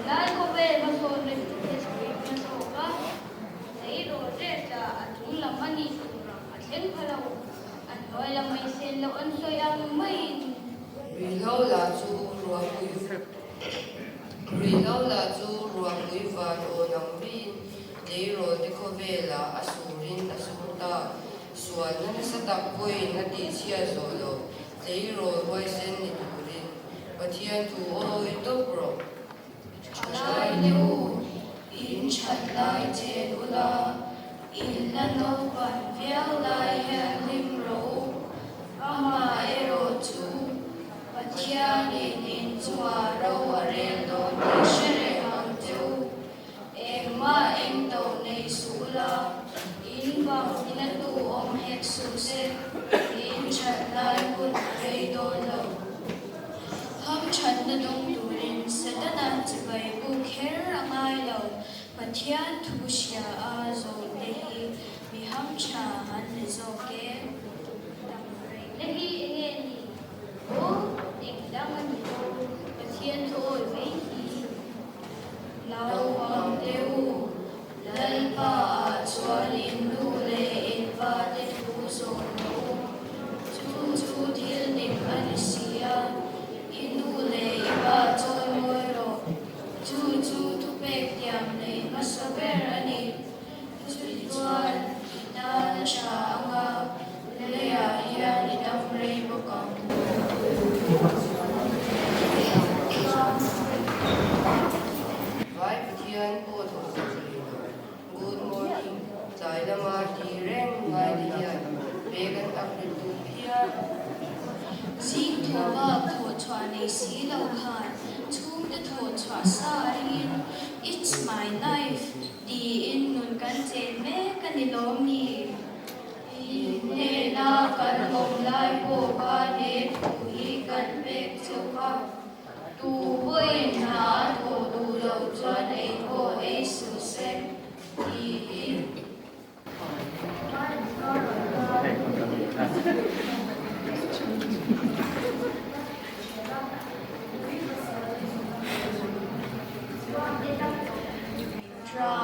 lai ko ve ma so le tu ke sri ma so ka nei ro re ta atung la mani tu ra athen phala an noi la mai sen lo an so yang mai Rilau la chu ruang ui Rilau la chu ruang ui van o nang rin Dei ro te ko ve la asurin asuta Suan na sa tapoy na di siya solo Dei ro huay sen ni turin Patiyan tu o ito bro Chalay leu In chat lai chen ula In na no pan viao lai hang lim ro Ama ero chu Patiyan in chua ro arel do ni shere hang teu Emma em do nei sula In bang ina tu om hek su se In chat lai kun rei do lo Ham chat na dong durin sadana chibai bu kher angai lo Patiyan tu siya a zo nehi mi ham cha han le zo ke lehi enge ni o eng dang ni o pathian thoi mai hi Lau wang teu Lal pa a chuan in nu le in va te tu zo no Chu chu thil nim an siya In nu le i va choi moi ro Chu chu tu pek tiam le masaber ani Chu chuan ita na cha anga Le a hian i dam rei bokam Vai Pathian po tho Good morning. Tại là mà đi rèn vai đi hiền. Vegan áp lực tu pia. Zing thova tho chwa nei si lo khan chung de tho chwa sa rin it's my life di in nun kan chen me kan ni lom ni Ne na kan hom lai po ka ne thu hi kan pek chu ka. Tu boi na tho du lo chuan ei po ei su se. Di in. try